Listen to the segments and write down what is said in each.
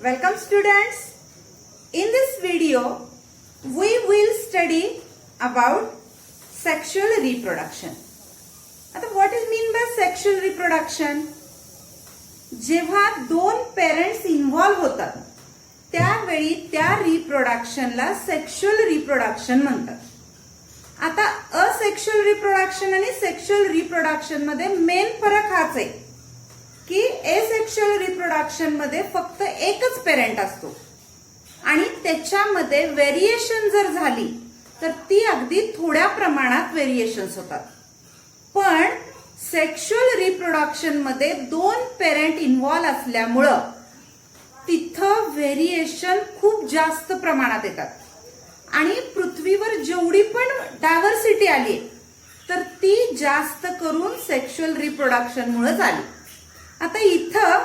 Welcome students. In this video, we will study about sexual reproduction. आता what is mean by sexual reproduction? जेव्हा दोन parents involve होतात त्यावेळी त्या रिप्रोडक्शनला sexual reproduction म्हणतात. आता असेक्शुअल रिप्रोडक्शन आणि सेक्शुअल रिप्रोडक्शन मध्ये मेन फरक हाच आहे की एसेक्शुअल रिप्रोडक्शन मध्ये फक्त एकच पेरेंट असतो आणि त्याच्यामध्ये व्हेरिएशन जर झाली तर ती अगदी थोड्या प्रमाणात व्हेरिएशन्स होतात. पण सेक्शुअल रिप्रोडक्शन मध्ये दोन पेरेंट इन्व्हॉल्व असल्यामुळं तिथं व्हेरिएशन खूप जास्त प्रमाणात येतात आणि पृथ्वीवर जेवढी पण डायव्हर्सिटी आली तर ती जास्त करून सेक्शुअल रिप्रोडक्शन मुळे झाली. आता इथं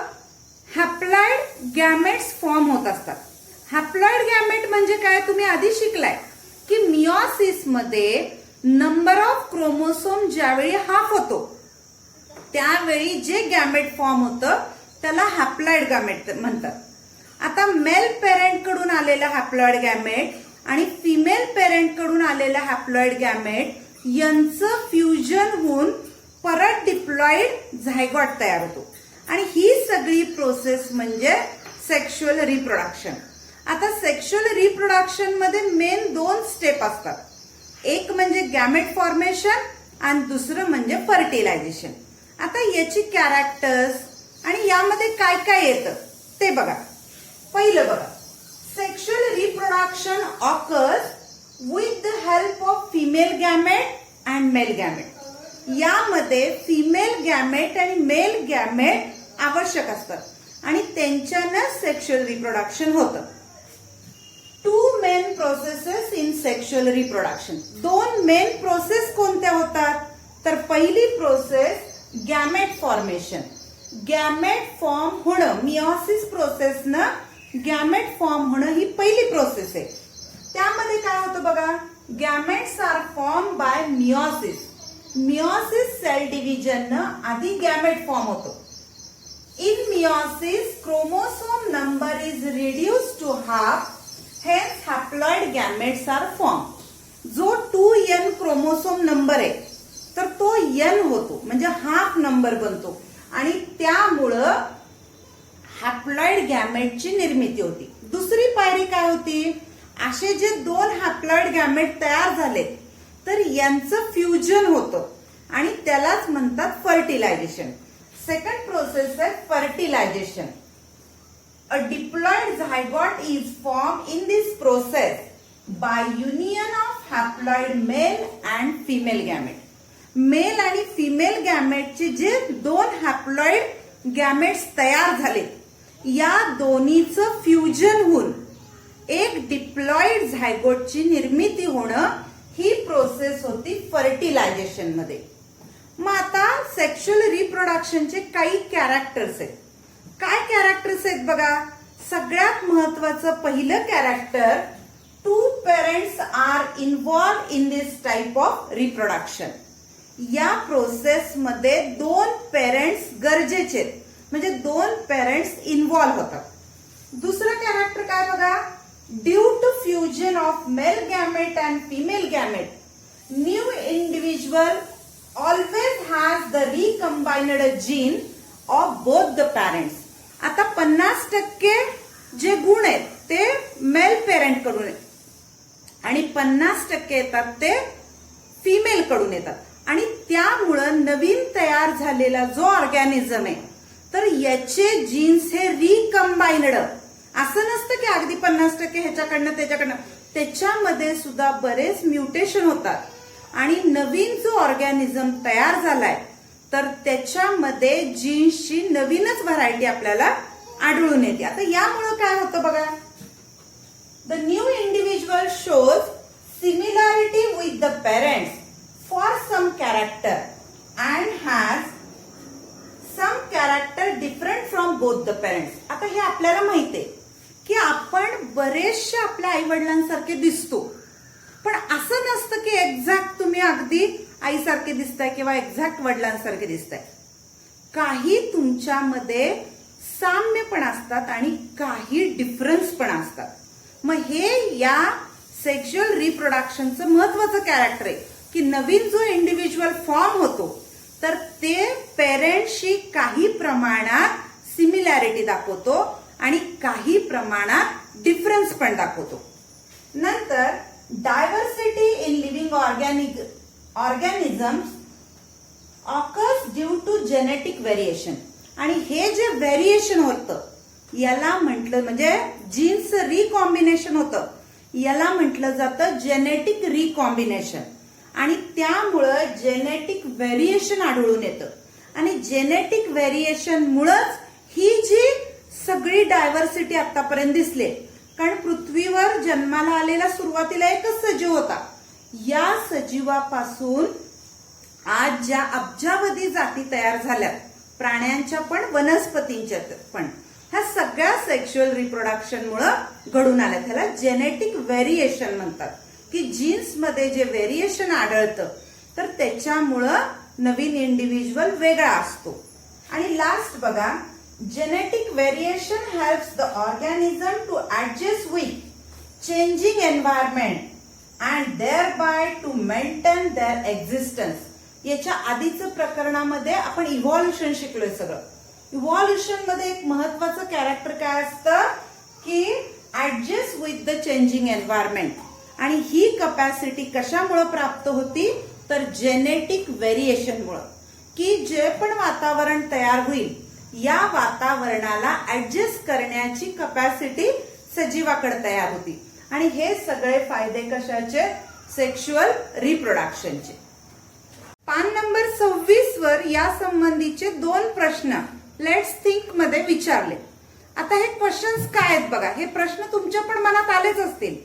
हॅप्लॉइड गॅमेट्स फॉर्म होत असतात. हॅप्लॉइड गॅमेट म्हणजे काय तुम्ही आधी शिकलाय की मियोसिस मध्ये नंबर ऑफ क्रोमोसोम ज्यावेळी हाफ होतो त्यावेळी जे गॅमेट फॉर्म होतं त्याला हॅप्लॉइड गॅमेट म्हणतात. आता मेल पेरेंट कडून आलेला हॅप्लॉइड गॅमेट आणि फिमेल पेरेंट कडून आलेला हॅप्लॉइड गॅमेट यांचं फ्युजन होऊन परत डिप्लॉइड झायगॉट तयार होतो आणि ही सगळी प्रोसेस म्हणजे सेक्शुअल रिप्रोडक्शन. आता सेक्शुअल रिप्रोडक्शन मध्ये मेन दोन स्टेप असतात. एक म्हणजे गॅमेट फॉर्मेशन आणि दुसरं म्हणजे फर्टिलायझेशन. आता याची कॅरेक्टर्स आणि यामध्ये काय काय येतं ते बघा. पहिलं बघा, sexual reproduction occurs with the help of female gamete and male gamete. यामध्ये फिमेल गॅमेट आणि मेल गॅमेट आवश्यक असतात आणि त्यांच्यानं सेक्शुअल रिप्रोडक्शन होतं. Two main processes in sexual reproduction. दोन मेन प्रोसेस कोणत्या होतात तर पहिली process gamete formation. Gamete form होणं, मियोसिस प्रोसेसनं गॅमेट फॉर्म होणं ही पहिली प्रोसेस आहे. त्यामध्ये काय होतं बघा, gametes are form by meiosis. Meiosis cell डिव्हिजननं आधी गॅमेट फॉर्म होतो. In meiosis chromosome number is reduced to half, hence haploid gametes are form. जो 2n क्रोमोसोम नंबर आहे तर तो n होतो म्हणजे हाफ नंबर बनतो आणि त्यामुळं हॅप्लॉइड गॅमेटची निर्मिती होती. दुसरी पायरी काय होती, असे जे दोन हॅप्लॉइड गॅमेट तयार झाले तर यांचं फ्युजन होतं आणि त्यालाच म्हणतात फर्टिलायझेशन. सेकंड प्रोसेस आहे fertilisation. A diploid zygote is formed in this process by union of haploid male and female gamete. Male आणि फिमेल गॅमेटचे जे दोन हॅप्लॉइड गॅमेट्स तयार झाले या दोन्हीचं फ्युजन होऊन एक डिप्लॉइड झायगोटची निर्मिती होणं ही प्रोसेस होती फर्टिलायझेशन मध्ये. मग आता सेक्शुअल रिप्रोडक्शनचे काही कॅरेक्टर्स आहेत. काय कॅरेक्टर्स आहेत बघा. सगळ्यात महत्वाचं पहिलं character, two parents are involve in this type of reproduction. या प्रोसेस मध्ये दोन पेरेंट्स गरजेचे आहेत म्हणजे दोन पेरेंट्स इन्व्हॉल्व होतात. दुसरं कॅरेक्टर काय बघा, due to fusion of male gamete and female gamete new individual always has the recombined gene of both the parents. आता 50% जे गुण आहेत ते मेल पेरेंट कडून आहेत आणि 50% येतात ते फिमेल कडून येतात आणि त्यामुळं नवीन तयार झालेला जो ऑर्गॅनिझम आहे तर याचे जीन्स हे रिकंबाइन्ड. असं नसतं की अगदी 50% ह्याच्याकडनं त्याच्याकडनं, त्याच्यामध्ये सुद्धा बरेच म्युटेशन होतात आणि नवीन जो ऑर्गॅनिझम तयार झालाय तर त्याच्यामध्ये जीन्सची नवीनच व्हरायटी आपल्याला आढळून येते. आता यामुळे काय होतं बघा, the new individual shows similarity with the parents for some character and has some character different from both the parents. आता हे आपल्याला माहिती आहे की आपण बरेचसे आपल्या आई वडिलांसारखे दिसतो पण असं नसतं की एक्झॅक्ट तुम्ही अगदी आईसारखे दिसताय किंवा एक्झॅक्ट वडिलांसारखे दिसताय. काही तुमच्यामध्ये साम्य पण असतात आणि काही डिफरन्स पण असतात. मग हे या सेक्शुअल रिप्रोडक्शनचं महत्वाचं कॅरेक्टर आहे की नवीन जो इंडिव्हिज्युअल फॉर्म होतो तर ते पेरेंट्सशी काही प्रमाणात सिमिलॅरिटी दाखवतो आणि काही प्रमाणात डिफरन्स पण दाखवतो. नंतर diversity in living organisms occurs due to genetic variation. आणि हे जे व्हेरिएशन होतं याला म्हटलं म्हणजे जीन्स रिकॉम्बिनेशन होतं याला म्हटलं जातं जेनेटिक रिकॉम्बिनेशन. आणि त्यामुळं जेनेटिक व्हेरिएशन आढळून येतं आणि जेनेटिक व्हेरिएशन मुळेच ही जी सगळी डायव्हर्सिटी आतापर्यंत दिसले. कारण पृथ्वीवर जन्माला आलेला सुरुवातीला एकच सजीव होता. या सजीवापासून आज ज्या अब्जावधी जाती तयार झाल्यात प्राण्यांच्या पण वनस्पतींच्या पण ह्या सगळ्या सेक्शुअल रिप्रोडक्शन मुळे घडून आल्या. त्याला जेनेटिक व्हेरिएशन म्हणतात की जीन्स मध्ये जे व्हेरिएशन आढळतं तर त्याच्यामुळं नवीन इंडिव्हिज्युअल वेगळा असतो. आणि लास्ट बघा, genetic variation helps the organism to adjust with changing environment and thereby to maintain their existence. याच्या आधीचं प्रकरणामध्ये आपण इव्हॉल्युशन शिकलोय. सगळं इव्हॉल्युशन मध्ये एक महत्वाचं कॅरेक्टर काय असतं की adjust with the changing environment. आणि ही कपॅसिटी कशामुळे प्राप्त होती तर जेनेटिक व्हेरिएशनमुळे की जे पण वातावरण तयार होईल या वातावरणाला ऍडजस्ट करण्याची कपॅसिटी सजीवाकडे तयार होती. आणि हे सगळे फायदे कशाचे सेक्शुअल रिप्रोडक्शनचे. पान नंबर 26 वर या संबंधीचे 2 प्रश्न लेट्स थिंक मध्ये विचारले. आता हे क्वेश्चन्स काय आहेत बघा. हे प्रश्न तुमच्या पण मनात आलेच असतील.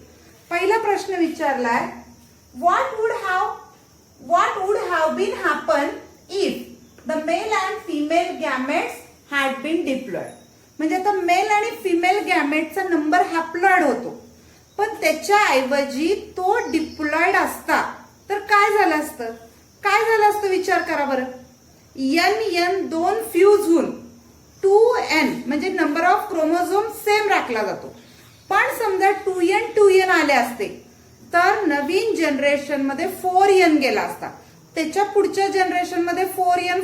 पहिला प्रश्न विचारलाय what would have been happen if the male and female gametes had been diploid. म्हणजे आता मेल आणि फिमेल गॅमेटचा नंबर हॅप्लॉइड होतो पण त्याच्याऐवजी तो डिप्लॉइड असता तर काय झालं असतं. काय झालं असतं विचार करा बरं. N 2 फ्यूज होऊन 2N म्हणजे नंबर ऑफ क्रोमोझोम सेम राखला जातो. पण समजा 2N आले असते तर नवीन जनरेशन मध्ये 4N गेला असता. त्याच्या पुढच्या जनरेशन मध्ये 4N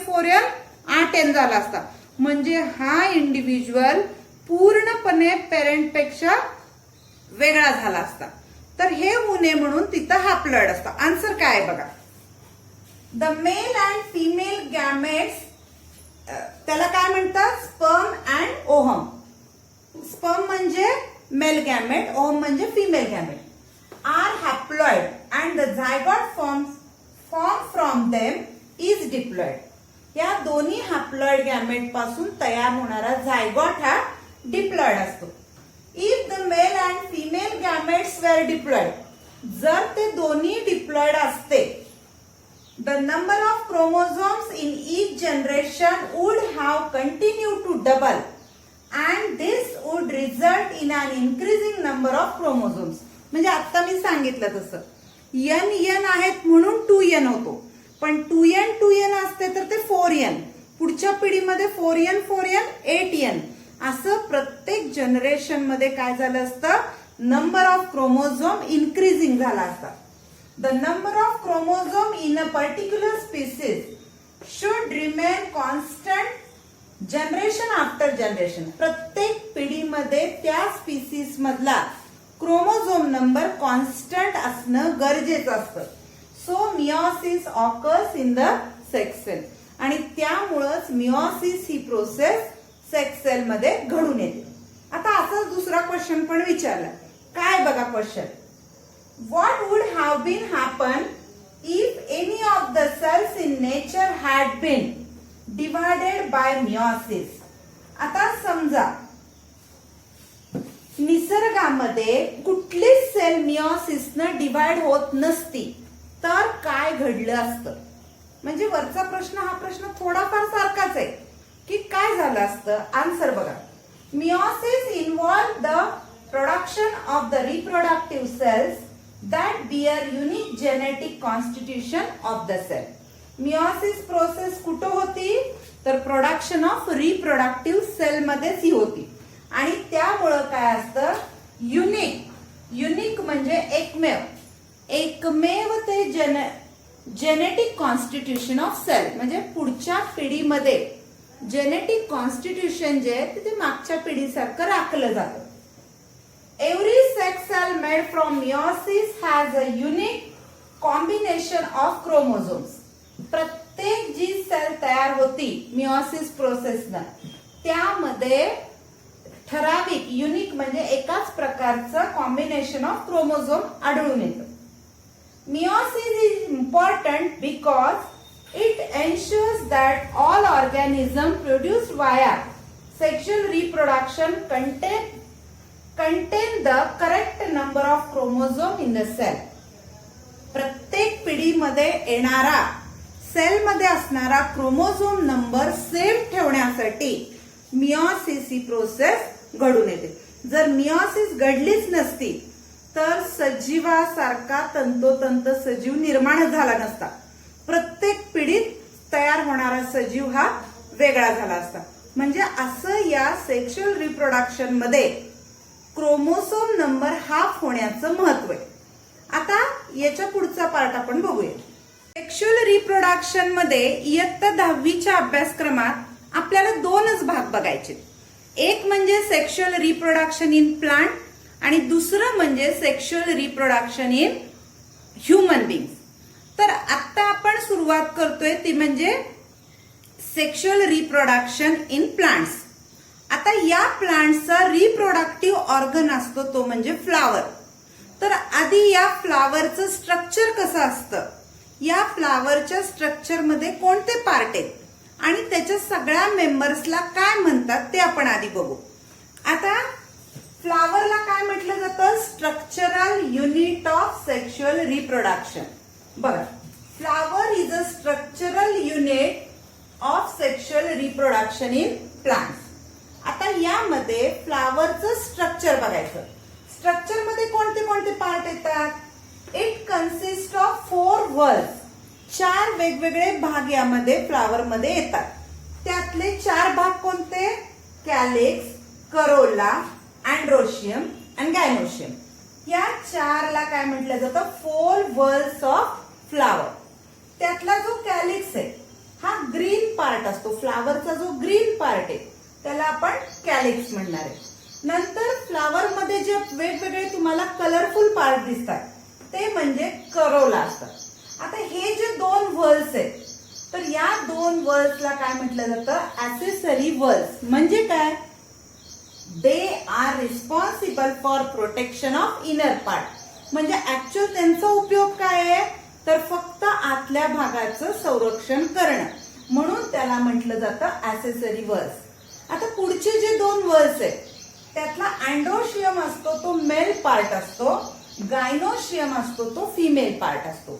8N झाला असता. म्हणजे हा इंडिव्हिज्युअल पूर्णपणे पेरेंटपेक्षा वेगळा झाला असता. तर हे होऊ नये म्हणून तिथं हॅप्लॉइड असतं. आन्सर काय आहे बघा. The male and female gametes त्याला काय म्हणतात स्पर्म अँड ओहम. स्पर्म म्हणजे मेल गॅमेट, ओहम म्हणजे female gamete are haploid and the zygote form from them is diploid. या दोन्ही हॅप्लॉइड गॅमेट पासून तयार होणारा झायगॉट हा डिप्लॉइड असतो. If the male and female gametes were diploid, जर ते दोन्ही डिप्लॉइड असते the number of chromosomes in each generation would have continued to double and this would result in an increasing number of chromosomes. म्हणजे आता मी सांगितलं तसं N आहेत म्हणून 2N होतो पण 2N असते तर ते 4N. पुढच्या पिढीमध्ये 4N 8N असं प्रत्येक जनरेशन मध्ये काय झालं असतं नंबर ऑफ क्रोमोझोम इन्क्रीजिंग झाला असता. The number of chromosome in a particular species should remain constant generation after generation. प्रत्येक पिढीमध्ये त्या स्पीसीज मधला क्रोमोझोम नंबर कॉन्स्टंट असणं गरजेचं असतं. So meiosis occurs in the sex cell आणि त्यामुळेच मिओसिस ही प्रोसेस सेक्स सेल मध्ये घडून येते. आता असाच दुसरा क्वेश्चन पण विचारला. काय बघा question. What would have been happen if any of the cells in nature had been divided by meiosis? आता समजा निसर्गामध्ये कुठलीच सेल मिओसिसनं डिवाइड होत नसती तर काय घडलं असतं. म्हणजे वरचा प्रश्न हा प्रश्न थोडाफार सारखाच आहे की काय झालं असतं. आन्सर बघा. Meiosis involve the production of the reproductive cells that bear unique genetic constitution of the cell. Meiosis process कुठं होती तर प्रोडक्शन ऑफ रिप्रोडक्टिव्ह सेल मध्येच ही होती. आणि त्यामुळं काय असतं, युनिक म्हणजे एकमेव ते जेनेटिक कॉन्स्टिट्यूशन ऑफ सेल, म्हणजे पुढच्या पिढीमध्ये जेनेटिक कॉन्स्टिट्यूशन जे आहे ते मागच्या पिढीसारखं राखलं जातं. Every sex cell made from meiosis has a unique combination of chromosomes. प्रत्येक जी सेल तयार होती मियोसिस प्रोसेसनं त्यामध्ये ठराविक युनिक म्हणजे एकाच प्रकारचं कॉम्बिनेशन ऑफ क्रोमोझोम आढळून येतं. Meiosis is important because it ensures that all organism produced via sexual reproduction contain the correct number of chromosome in the cell. प्रत्येक पिढीमध्ये येणारा सेलमध्ये असणारा क्रोमोझोम नंबर सेम ठेवण्यासाठी मियोसिस ही प्रोसेस घडून येते. जर मियोसिस घडलीच नसती तर सजीवासारखा तंतोतंत सजीव निर्माण झाला नसता. प्रत्येक पिढीत तयार होणारा सजीव हा वेगळा झाला असता. म्हणजे असं या सेक्शुअल रिप्रोडक्शन मध्ये क्रोमोसोम नंबर हाफ होण्याचं महत्व आहे. आता याच्या पुढचा पार्ट आपण बघूया. सेक्शुअल रिप्रोडक्शन मध्ये इयत्ता 10वीच्या अभ्यासक्रमात आपल्याला दोनच भाग बघायचे. एक म्हणजे सेक्शुअल रिप्रोडक्शन इन प्लांट आणि दुसरं म्हणजे sexual reproduction in human beings. तर आता आपण सुरुवात करतोय ती म्हणजे सेक्शुअल रिप्रोडक्शन इन प्लांट्स. आता या प्लांटचा रिप्रोडक्टिव्ह ऑर्गन असतो तो म्हणजे फ्लावर. तर आधी या फ्लावरचं स्ट्रक्चर कसं असतं, या फ्लावरच्या स्ट्रक्चर मध्ये कोणते पार्ट आहेत आणि त्याच्या सगळ्या मेंबर्सला काय म्हणतात ते आपण आधी बघू. आता फ्लावरला काय म्हटलं जातं, structural unit of sexual reproduction. बघा, flower is a structural unit of sexual reproduction in plants. आता यामध्ये फ्लावरचं स्ट्रक्चर बघायचं. स्ट्रक्चर मध्ये कोणते कोणते पार्ट येतात. It consist of 4 व्हल्व्स. 4 वेगवेगळे भाग यामध्ये फ्लावर मध्ये येतात. त्यातले 4 भाग कोणते, कॅलिक्स, करोला, अँड्रोशियम आणि गायनोशियम. या 4ला काय म्हटलं जातं, 4 व्हल्व्स ऑफ फ्लावर. त्यातला जो कॅलिक्स आहे हा ग्रीन पार्ट असतो. फ्लावरचा जो ग्रीन पार्ट आहे त्याला आपण कॅलिक्स म्हणणार आहे. नंतर फ्लावर मध्ये जे वेगवेगळे तुम्हाला कलरफुल पार्ट दिसतात ते म्हणजे करोला असतात. आता हे जे 2 व्हल्व्स आहेत तर या 2 व्हल्व्सला काय म्हटलं जातं, ऍक्सेसरी व्हल्व्स. म्हणजे काय, they are responsible for protection of inner part. म्हणजे ऍक्च्युअल त्यांचा उपयोग काय आहे तर फक्त आतल्या भागाचं संरक्षण करणं, म्हणून त्याला म्हटलं जातं ऍक्सेसरी व्हल्व्स. आता पुढचे जे 2 व्हल्व्स आहेत त्यातला अँड्रोशियम असतो तो मेल पार्ट असतो, गायनोशियम असतो तो फिमेल पार्ट असतो.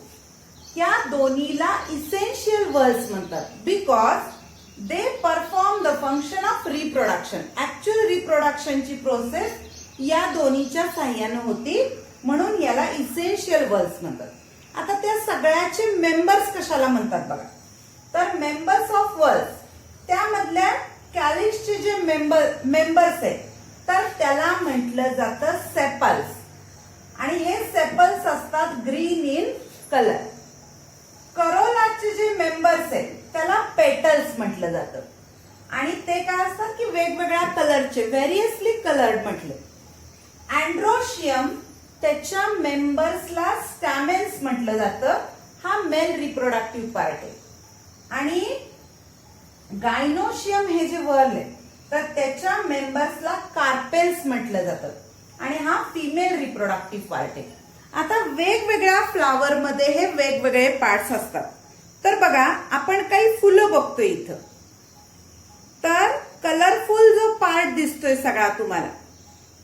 या दोन्हीला इसेन्शियल व्हल्व्स म्हणतात because they perform the function of reproduction. Actual रिप्रोडक्शनची प्रोसेस या दोन्हीच्या साह्यानं होती म्हणून याला इसेन्शियल व्हल्व्स म्हणतात. आता त्या सगळ्याचे मेंबर्स कशाला म्हणतात बघा. तर मेंबर्स ऑफ व्हल्व्स त्यामधल्या कॅलिक्सचे जे मेंबर्स आहेत तर त्याला म्हटलं जातं सेपल्स. आणि हे सेपल्स असतात ग्रीन इन कलर. करोलाचे जे मेंबर्स आहेत त्याला पेटल्स म्हटलं जातं आणि ते काय असतात की वेगवेगळ्या कलरचे, व्हेरियसली कलर्ड म्हटले. अँड्रोशियम त्याच्या मेंबर्सला स्टॅमेन्स म्हटलं जातं. हा मेल रिप्रोडक्टिव्ह पार्ट आहे. आणि गायनोशियम हे जे व्हल्व आहे तर त्याच्या मेंबर्सला कार्पेल्स म्हटलं जातं आणि हा फिमेल रिप्रोडक्टिव्ह पार्ट आहे. आता वेगवेगळ्या फ्लावर मध्ये हे वेगवेगळे पार्ट्स असतात. तर बघा आपण काही फुलं बघतोय इथं. तर कलरफुल जो पार्ट दिसतोय सगळा तुम्हाला,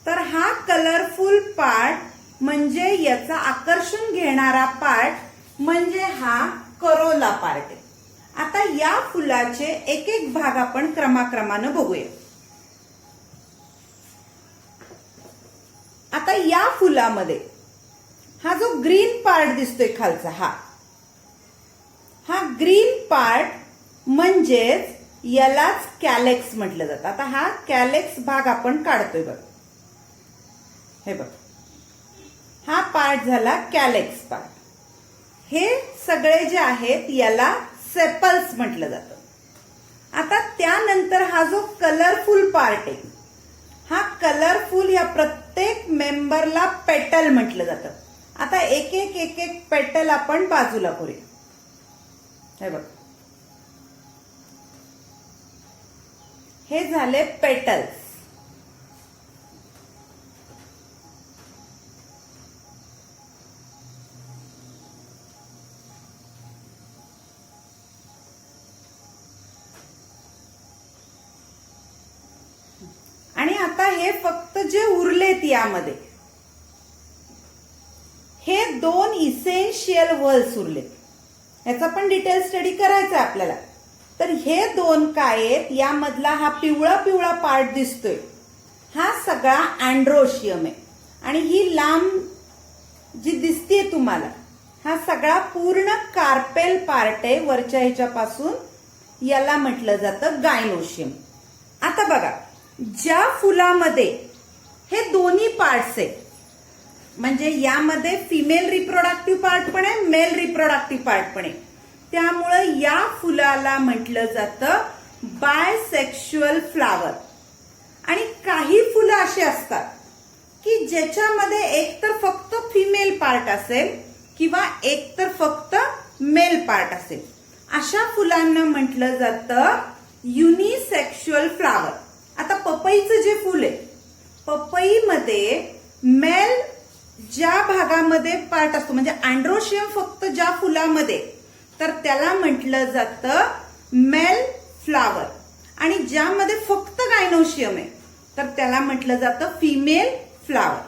तर हा कलरफुल पार्ट म्हणजे याचा आकर्षण घेणारा पार्ट म्हणजे हा करोला पार्ट आहे. आता या फुलाचे एक एक भाग आपण क्रमाक्रमानं बघूया. आता या फुलामध्ये हा जो ग्रीन पार्ट दिसतोय खालचा, हा ग्रीन पार्ट म्हणजेच यालाच कॅलेक्स म्हटलं जातं. आता हा कॅलेक्स भाग आपण काढतोय बघ. हे बघ, हा पार्ट झाला कॅलेक्स पार्ट. हे सगळे जे आहेत याला सेपल्स म्हटलं जातं. आता त्यानंतर हा जो कलरफुल पार्ट आहे, हा कलरफुल या प्रत्येक मेंबरला पेटल म्हटलं जातं. आता एक एक एक एक पेटल आपण बाजूला करूया. हे बघ, हे झाले पेटल्स. आणि आता हे फक्त जे उरलेत यामध्ये, हे 2 इसेन्शियल व्हर्ल्स उरलेत. याचा पण डिटेल स्टडी करायचा आहे आपल्याला. तर हे 2 काय आहेत, यामधला हा पिवळा पिवळा पार्ट दिसतोय, हा सगळा अँड्रोशियम आहे. आणि ही लांब जी दिसतीये तुम्हाला, हा सगळा पूर्ण कार्पेल पार्ट आहे वरच्या ह्याच्यापासून. याला म्हटलं जातं गायनोशियम. आता बघा, ज्या फुलामध्ये हे दोन्ही पार्ट्स आहेत, म्हणजे यामध्ये फिमेल रिप्रोडक्टिव्ह पार्ट पण आहे, मेल रिप्रोडक्टिव्ह पार्ट पण आहे, त्यामुळे या फुलाला म्हटलं जातं बायसेक्शुअल फ्लावर. आणि काही फुलं अशी असतात की ज्याच्यामध्ये एक तर फक्त फिमेल पार्ट असेल किंवा एक तर फक्त मेल पार्ट असेल. अशा फुलांना म्हटलं जातं युनिसेक्शुअल फ्लावर. आता पपईचं जे फुल आहे, पपईमध्ये मेल ज्या भागामध्ये पार्ट असतो, म्हणजे अँड्रोशियम फक्त ज्या फुलामध्ये, तर त्याला म्हटलं जातं मेल फ्लावर. आणि ज्यामध्ये फक्त गायनोशियम आहे, तर त्याला म्हटलं जातं फिमेल फ्लावर.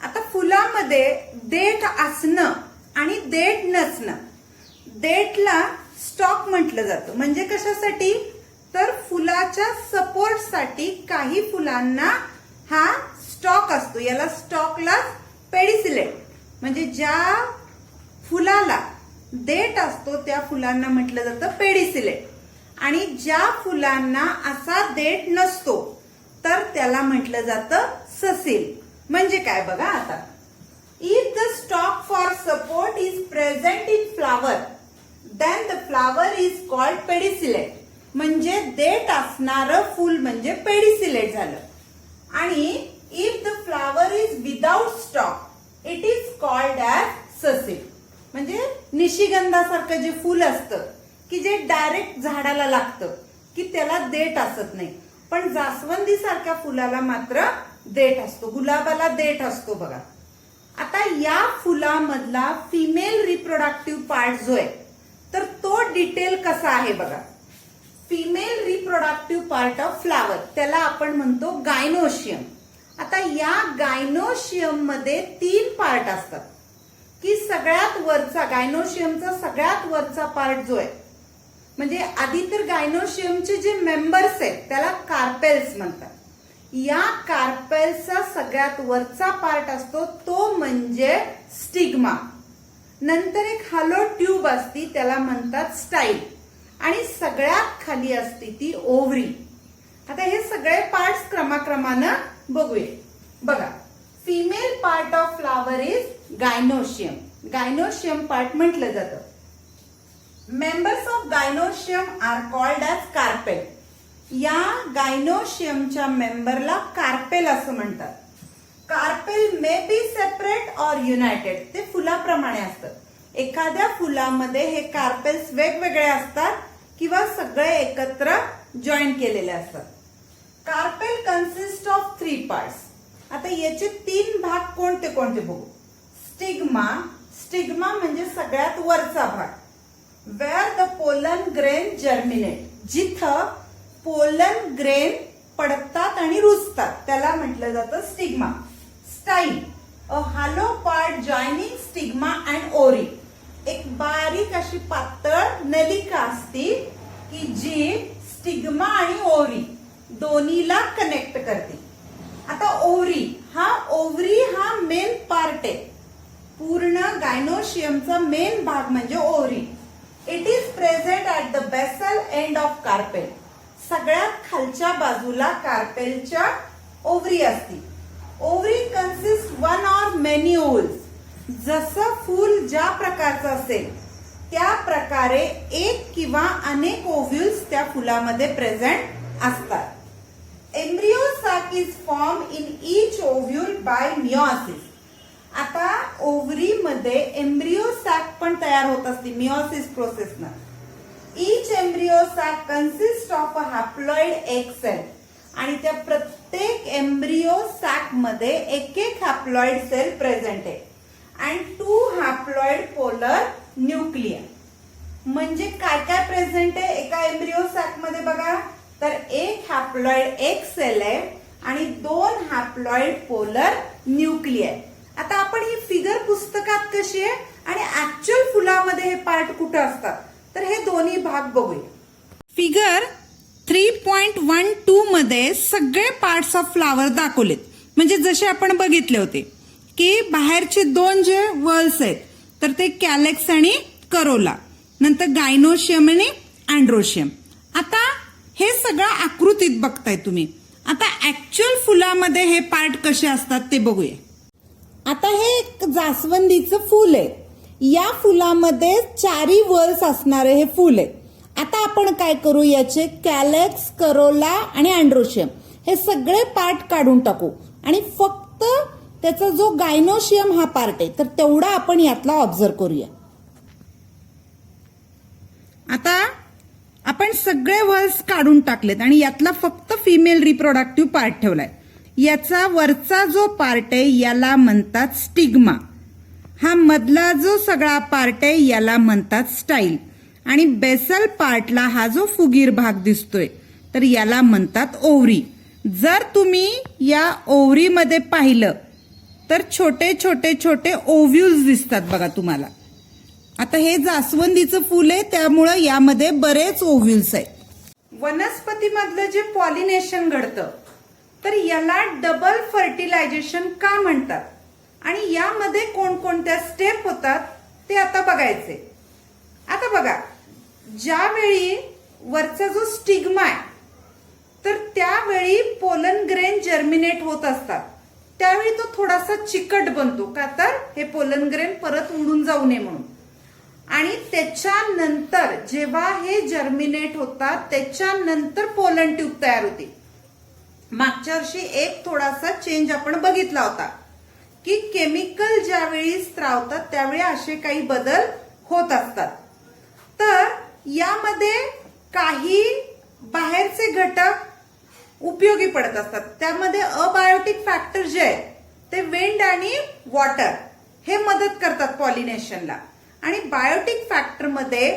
आता फुलामध्ये देठ असणं आणि देठ नसणं, देठला स्टॉक म्हटलं जातं. म्हणजे कशासाठी, तर फुलाच्या सपोर्टसाठी काही फुलांना हा स्टॉक असतो, याला स्टॉकला पेडिसिलेट. म्हणजे ज्या फुलाला देठ असतो त्या फुलांना म्हटलं जातं पेडिसिलेट. आणि ज्या फुलांना असा देठ नसतो तर त्याला म्हटलं जातं ससिल. म्हणजे काय बघा आता, if the stalk for support is present in flower then the flower is called pedicellate. म्हणजे देठ असणारं फुल म्हणजे पेडिसिलेट झालं. आणि if the flower is without stalk it is called as sessile. म्हणजे निशिगंधासारखं जे फुल असतं की जे डायरेक्ट झाडाला लागतं, की त्याला देठ असत नाही. पण जास्वंदी सारख्या फुलाला मात्र देठ असतो, गुलाबाला देठ असतो बघा. आता या फुलामधला फिमेल रिप्रोडक्टिव्ह पार्ट जो आहे, तर तो डिटेल कसा आहे बघा. Female reproductive part of flower, त्याला आपण म्हणतो गायनोशियम. आता या गायनोशियम मध्ये 3 पार्ट असतात, की सगळ्यात वरचा गायनोशियमचा सगळ्यात वरचा पार्ट जो आहे, म्हणजे आधी तर गायनोशियमचे जे मेंबर्स आहेत त्याला कार्पेल्स म्हणतात. या कार्पेल्सचा सगळ्यात वरचा पार्ट असतो तो म्हणजे स्टिग्मा. नंतर एक हॅलो ट्यूब असती, त्याला म्हणतात स्टाईल. आणि सगळ्यात खाली असते ती ओव्हरी. आता हे सगळे पार्ट्स क्रमाक्रमानं बघूया. बघा, female part of flower is gynoecium. Gynoecium part म्हटलं जातं. Members of gynoecium are called as carpel. या गायनोशियमच्या मेंबरला कार्पेल असं म्हणतात. Carpel may be separate or united. ते फुलाप्रमाणे असतं. एखाद्या फुलामध्ये हे कार्पेल्स वेगवेगळे असतात किंवा सगळे एकत्र जॉईन केलेले असतात. Carpel consist of 3 parts. आता याचे 3 भाग कोणते कोणते बघू. स्टिग्मा. स्टिग्मा म्हणजे सगळ्यात वरचा भाग. Where the pollen grain germinate. जिथं पोलन ग्रेन पडतात आणि रुजतात त्याला म्हटलं जातं stigma. Style. A hollow part joining stigma and ovary. एक बारीक अशी पातळ नलिका असती की जी स्टिग्मा आणि ओरी दोन्हीला कनेक्ट करते. आता ओव्हरी हा मेन पार्ट आहे. पूर्ण गायनोशियमचा मेन भाग म्हणजे ovary. It is present at the basal end of carpel. सगळ्यात खालच्या बाजूला कार्पेलच्या ओव्हरी असती. Ovary consist one or many ovules. जसं फूल ज्या प्रकारचं असेल त्या प्रकारे एक किंवा अनेक ओव्ह्यूल्स त्या फुलामध्ये प्रेझेंट असतात. Embryo sac is form in each ovule by meiosis. आता ओव्हरी मध्ये एम्ब्रियो सॅक पण तयार होत असते मिओसिस प्रोसेसनं. Each embryo sac consist of a haploid egg cell. आणि त्या प्रत्येक एम्ब्रियो सॅक मध्ये एक एक हॅप्लॉइड सेल प्रेझेंट आहे. And 2 haploid polar nuclei. म्हणजे काय काय प्रेझेंट आहे एका एम्ब्रियो सॅक मध्ये बघा, तर एक हॅप्लॉइड एग सेल आहे आणि 2 हॅप्लॉइड पोलर न्यूक्लिया आहे. आता आपण ही फिगर पुस्तकात कशी आहे आणि ऍक्च्युअल फुलामध्ये हे पार्ट कुठे असतात, तर हे दोन्ही भाग बघूया. फिगर 3.12 मध्ये सगळे पार्ट्स ऑफ फ्लावर दाखवलेत. म्हणजे जसे आपण बघितले होते की बाहेरचे 2 जे वॉल्स आहेत तर ते कॅलेक्स आणि करोला, नंतर गायनोशियम आणि अँड्रोशियम. आता हे सगळं आकृतीत बघताय तुम्ही. आता ऍक्च्युअल फुलामध्ये हे पार्ट कसे असतात ते बघूया. आता हे एक जास्वंदीचं फूल आहे. या फुलामध्ये 4 वॉल्स असणारे हे फूल आहे. आता आपण काय करू, याचे कॅलेक्स, करोला आणि अँड्रोशियम हे सगळे पार्ट काढून टाकू आणि फक्त त्याचा जो गायनोशियम हा पार्ट आहे तर तेवढा आपण यातला ऑब्झर्व करूया. आता आपण सगळे वॉल्स काढून टाकलेत आणि यातला फक्त फिमेल रिप्रोडक्टिव्ह पार्ट ठेवलाय. याचा वरचा जो पार्ट आहे याला म्हणतात स्टिग्मा. हा मधला जो सगळा पार्ट आहे याला म्हणतात स्टाईल. आणि बेसल पार्टला हा जो फुगीर भाग दिसतोय तर याला म्हणतात ओव्हरी. जर तुम्ही या ओव्हरीमध्ये पाहिलं तर छोटे छोटे छोटे ओव्ह्यूल्स दिसतात बघा तुम्हाला. आता हे जास्वंदीचं फूल आहे त्यामुळं यामध्ये बरेच ओव्ह्यूल्स आहेत. वनस्पतीमधलं जे पॉलिनेशन घडतं तर याला डबल फर्टिलायझेशन का म्हणतात आणि यामध्ये कोणकोणत्या स्टेप होतात ते आता बघायचे. आता बघा, ज्यावेळी वरचा जो स्टिग्मा आहे तर त्यावेळी पोलन ग्रेन जर्मिनेट होत असतात. त्यावेळी तो थोडासा चिकट बनतो का, तर हे पोलन ग्रेन परत उडून जाऊ नये म्हणून. आणि त्याच्यानंतर जेव्हा हे जर्मिनेट होतात त्याच्यानंतर पोलन ट्यूब तयार होते. मागच्या वर्षी एक थोडासा चेंज आपण बघितला होता की केमिकल ज्यावेळी स्त्रावतात त्यावेळी असे काही बदल होत असतात. तर यामध्ये काही बाहेरचे घटक उपयोगी पडत असतात. त्यामध्ये अबायोटिक फॅक्टर जे आहे ते विंड आणि वॉटर हे मदत करतात पॉलिनेशनला. आणि बायोटिक फॅक्टर मध्ये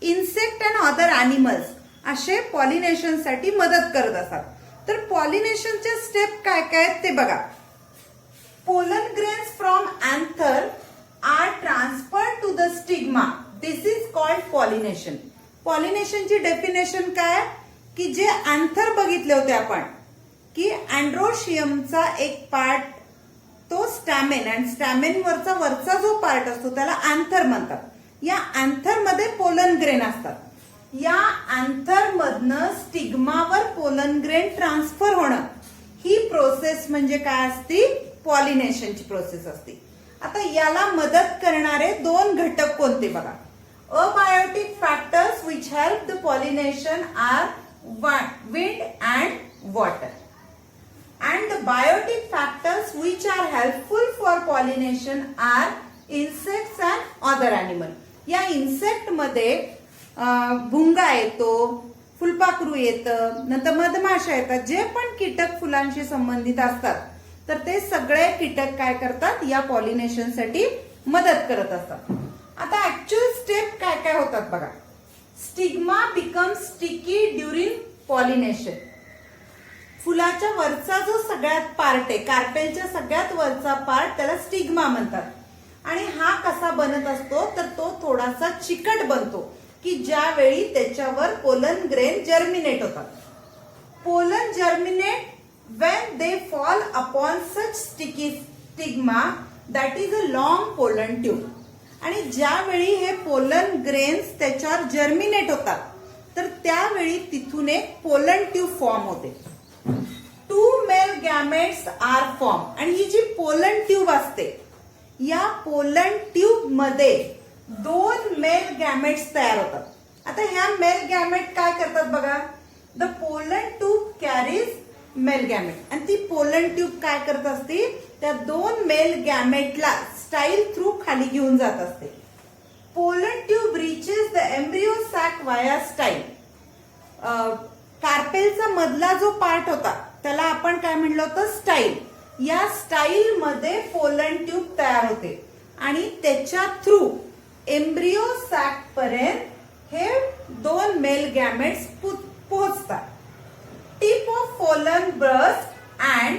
इन्सेक्ट अँड अदर अॅनिमल्स असे पॉलिनेशनसाठी मदत करत असतात. तर पॉलिनेशनचे स्टेप काय काय आहेत ते बघा. Pollen grains from anther are transferred to the stigma. This is called pollination. पॉलिनेशनची डेफिनेशन काय की जे अँथर बघितले होते आपण की अँड्रोशियमचा एक पार्ट तो स्टॅमेन आणि स्टॅमेन वरचा जो पार्ट असतो त्याला अँथर म्हणतात. या अँथर मध्ये पोलन ग्रेन असतात. या अँथर मधनं स्टिग्मावर पोलन ग्रेन ट्रान्सफर होणं ही प्रोसेस म्हणजे काय असती, पॉलिनेशनची प्रोसेस असते. आता याला मदत करणारे 2 घटक कोणते बघा. Abiotic factors which help the pollination are wind and water, and the biotic factors which are helpful for pollination are insects and other animal. या इन्सेक्ट मध्ये भुंगा येतो, फुलपाखरू येतं, नंतर मधमाशा येतात. जे पण कीटक फुलांशी संबंधित असतात तर ते सगळे कीटक काय करतात, या पॉलिनेशनसाठी मदत करत असतात. आता ऍक्च्युअल स्टेप काय काय होतात बघा. Stigma become sticky during pollination. फुलाच्या वरचा जो सगळ्यात पार्ट आहे, कार्पेलच्या सगळ्यात वरचा पार्ट, त्याला स्टिग्मा म्हणतात. आणि हा कसा बनत असतो तर तो थोडासा चिकट बनतो की ज्यावेळी त्याच्यावर पोलन ग्रेन जर्मिनेट होतात. Pollen germinate when they fall upon such sticky stigma, that is a long pollen tube. आणि ज्यावेळी हे पोलन ग्रेन्स त्याच्यावर जर्मिनेट होतात तर त्यावेळी तिथून एक पोलन ट्यूब फॉर्म होते. 2 मेल गॅमेट्स आर फॉर्म. आणि ही जी पोलन ट्यूब असते या पोलन ट्यूब मध्ये 2 मेल गॅमेट्स तयार होतात. आता ह्या मेल गॅमेट काय करतात बघा. The pollen tube carries mail gamete. आणि ती पोलन ट्यूब काय करत असते त्या 2 मेल गॅमेटला स्टाईल थ्रू खाली घेऊन जात असते. Pollen tube reaches the embryo sac via style. कार्पेलचा मधला जो पार्ट होता त्याला आपण काय म्हणलं होतं स्टाईल. या स्टाईल मध्ये पोलन ट्यूब तयार होते आणि त्याच्या थ्रू एम्ब्रियो सॅक पर्यंत हे 2 मेल गॅमेट्स पोहोचतात. Tip of pollen burst and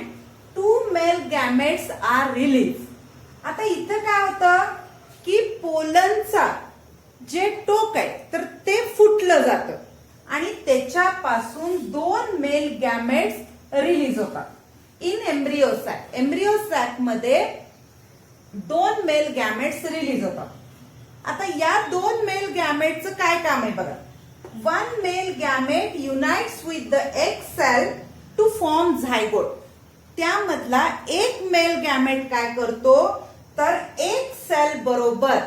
2 male gametes are release. आता इथं काय होतं की पोलनचा जे टोक आहे तर ते फुटलं जातं आणि त्याच्यापासून 2 मेल गॅमेट्स रिलीज होतात in embryo sac. Embryo sac मध्ये 2 मेल गॅमेट्स रिलीज होतात. आता या 2 मेल गॅमेटचं काय काम आहे बघा. 1 male gamete unites with the egg cell to form zygote. त्यामधला एक मेल गॅमेट काय करतो तर एक सेल बरोबर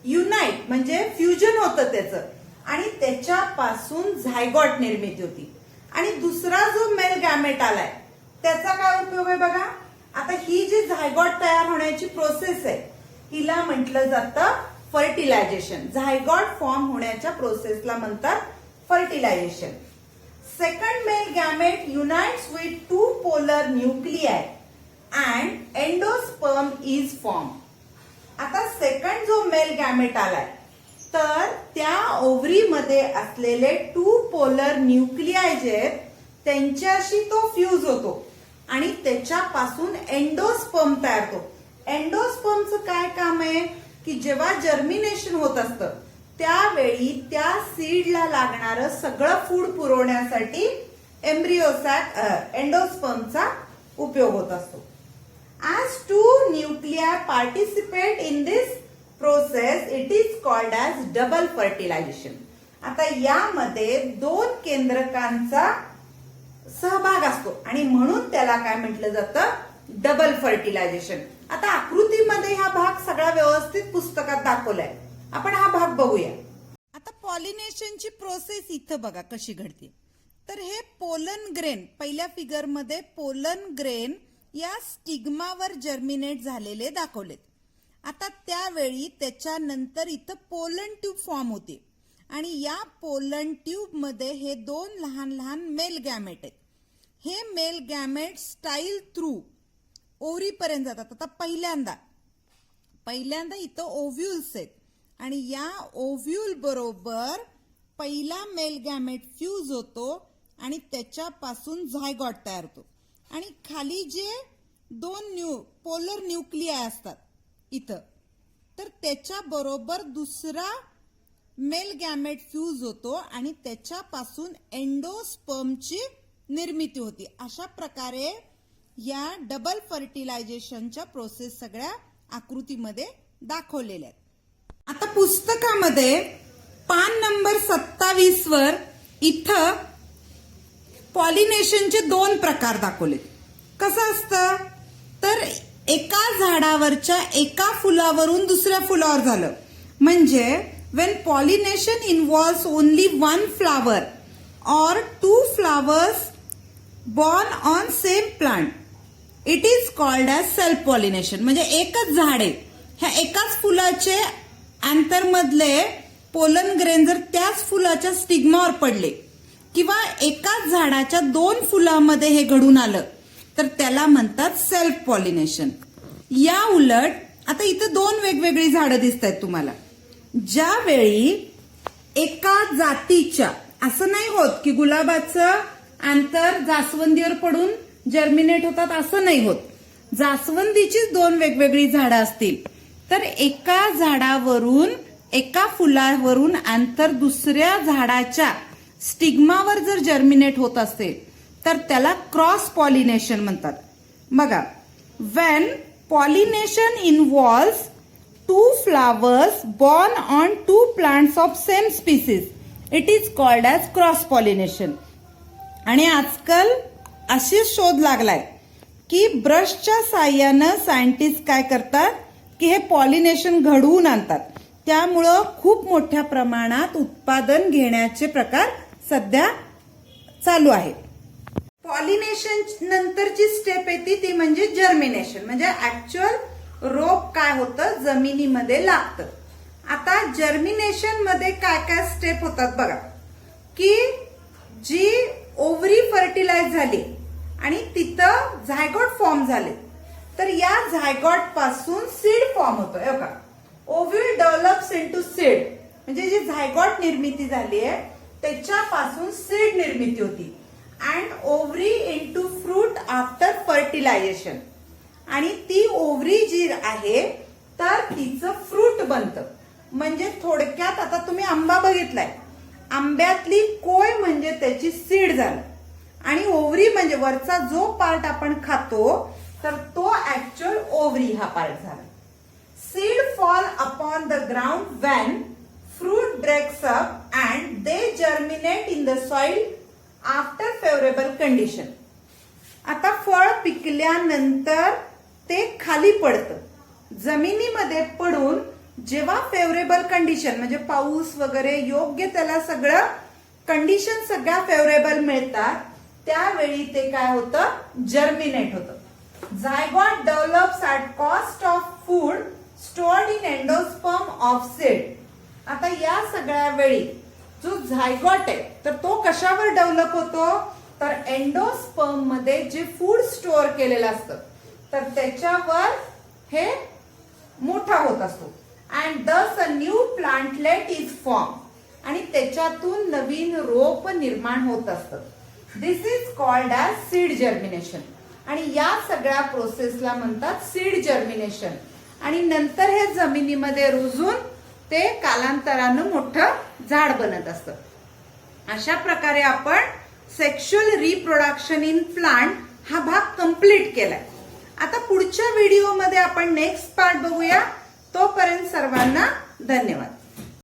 युनाइट म्हणजे फ्युजन होतं त्याचं आणि त्याच्यापासून झायगॉट निर्मिती होती. आणि दुसरा जो मेल गॅमेट आलाय त्याचा काय उपयोग आहे बघा. आता ही जी झायगॉट तयार होण्याची प्रोसेस आहे हिला म्हटलं जातं फर्टिलायझेशन. झायगॉट फॉर्म होण्याच्या प्रोसेसला म्हणतात fertilisation. Second male gamete unites with 2 polar nuclei and endosperm is form. आता सेकंड जो मेल गॅमेट आलाय तर त्या ओव्हरीमध्ये असलेले 2 पोलर न्यूक्लियाय जे आहेत त्यांच्याशी तो फ्यूज होतो आणि त्याच्यापासून एंडोस्पर्म तयार होतो. एंडोस्पर्मचं काय काम आहे की जेव्हा जर्मिनेशन होत असतं त्यावेळी त्या सीडला लागणारं सगळं फूड पुरवण्यासाठी एम्ब्रियो सॅक एंडोस्पर्मचा उपयोग होत असतो. As 2 nuclei participate in this process, it is called as double fertilization. आता यामध्ये 2 केंद्रकांचा सहभाग असतो आणि म्हणून त्याला काय म्हटलं जातं डबल फर्टिलायझेशन. आता आकृतीमध्ये हा भाग सगळा व्यवस्थित पुस्तकात दाखवलाय. आपण हा भाग बघूया. आता पॉलिनेशनची प्रोसेस इथं बघा कशी घडते. तर हे पोलन ग्रेन पहिल्या फिगर मध्ये पोलन ग्रेन या स्टिग्मावर जर्मिनेट झालेले दाखवलेत. आता त्यावेळी त्याच्यानंतर इथं पोलन ट्यूब फॉर्म होते आणि या पोलन ट्यूब मध्ये हे 2 लहान लहान मेल गॅमेट आहेत. हे mail gamete style through ovary पर्यंत जातात. आता पहिल्यांदा इथं ओव्ह्यूल्स आहेत आणि या ओव्ह्यूल बरोबर पहिला मेल गॅमेट फ्यूज होतो आणि त्याच्यापासून झायगॉट तयार होतो आणि खाली जे 2 पोलर न्यूक्लियाय असतात इथं तर त्याच्या बरोबर दुसरा मेल गॅमेट फ्यूज होतो आणि त्याच्यापासून एंडोस्पर्मची निर्मिती होती. अशा प्रकारे या डबल फर्टिलायझेशनच्या प्रोसेस सगळ्या आकृतीमध्ये दाखवलेल्या आहेत. आता पुस्तकामध्ये पान नंबर 27 वर इथं पॉलिनेशनचे 2 प्रकार दाखवले. कसं असतं तर एका झाडावरच्या एका फुलावरून दुसऱ्या फुलावर झालं म्हणजे when pollination involves only 1 flower or 2 flowers born on same plant it is called as self pollination. म्हणजे एकच झाड आहे ह्या एकाच फुलाचे आंतरमधले पोलन ग्रेन जर त्याच फुलाच्या स्टिग्मावर पडले किंवा एकाच झाडाच्या 2 फुलामध्ये हे घडून आलं तर त्याला म्हणतात सेल्फ पॉलिनेशन. या उलट आता इथं 2 वेगवेगळी झाडं दिसत आहेत तुम्हाला. ज्यावेळी एका जातीच्या असं नाही होत की गुलाबाचं आंतर जास्वंदीवर पडून जर्मिनेट होतात असं नाही होत. जास्वंदीचीच 2 वेगवेगळी झाडं असतील तर एका झाडावरून एका फुलावरून आंतर दुसऱ्या झाडाच्या स्टिग्मावर जर जर्मिनेट होत असेल तर त्याला क्रॉस पॉलिनेशन म्हणतात. बघा, when pollination involves two flowers born on two plants of same species. It is called as cross pollination. आणि आजकाल असेच शोध लागलाय की ब्रशच्या साह्यानं सायंटिस्ट काय करतात की हे पॉलिनेशन घडवून आणतात. त्यामुळं खूप मोठ्या प्रमाणात उत्पादन घेण्याचे प्रकार सध्या चालू आहेत. पॉलिनेशन नंतरची स्टेप येते ती म्हणजे जर्मिनेशन, म्हणजे ऍक्च्युअल रोप काय होतं जमिनीमध्ये लागतं. आता जर्मिनेशन मध्ये काय काय स्टेप होतात बघा, की जी ओव्हरी फर्टिलाइज झाली आणि तिथं झायगॉट फॉर्म झाले, तर या झायगॉट पासून सीड फॉर्म होतो. बघा, ओव्ह्यूल डेव्हलप्स इनटू सीड, म्हणजे जी झायगॉट निर्मिती झाली आहे त्याच्यापासून सीड निर्मिती होती. And ovary into fruit after fertilisation, आणि ती ओव्हरी जी आहे तर तिचं फ्रूट बनतं. म्हणजे थोडक्यात आता तुम्ही आंबा बघितलाय, आंब्यातली कोय म्हणजे त्याची सीड झालं, आणि ओव्हरी म्हणजे वरचा जो पार्ट आपण खातो तर तो ऍक्च्युअल ओव्हरी हा पार्ट झाला. Seed fall upon the ground when fruit breaks up and they germinate in the soil after favourable condition. आता फळ पिकल्यानंतर ते खाली पडतं, जमिनीमध्ये पडून जेव्हा फेवरेबल कंडिशन म्हणजे पाऊस वगैरे योग्य त्याला सगळं कंडिशन सगळ्या फेवरेबल मिळतात त्यावेळी ते काय होतं जर्मिनेट होतं. Zygote develops at cost of food stored in endosperm of seed. आता या सगळ्या वेळी जो झायगॉट आहे तर तो कशावर डेव्हलप होतो, तर एंडोस्पर्म मध्ये जे फूड स्टोअर केलेलं असतं तर त्याच्यावर हे मोठा होत असतो. And thus a new plantlet is form, आणि त्याच्यातून नवीन रोप निर्माण होत असतं. This is called as seed germination, आणि या सगळ्या प्रोसेसला म्हणतात सीड जर्मिनेशन. आणि नंतर हे जमिनीमध्ये रुजून ते कालांतरानं मोठं झाड बनत असतं. अशा प्रकारे आपण सेक्शुअल रिप्रोडक्शन इन प्लांट हा भाग कंप्लीट केलाय. आता पुढच्या व्हिडिओमध्ये आपण नेक्स्ट पार्ट बघूया. तोपर्यंत सर्वांना धन्यवाद.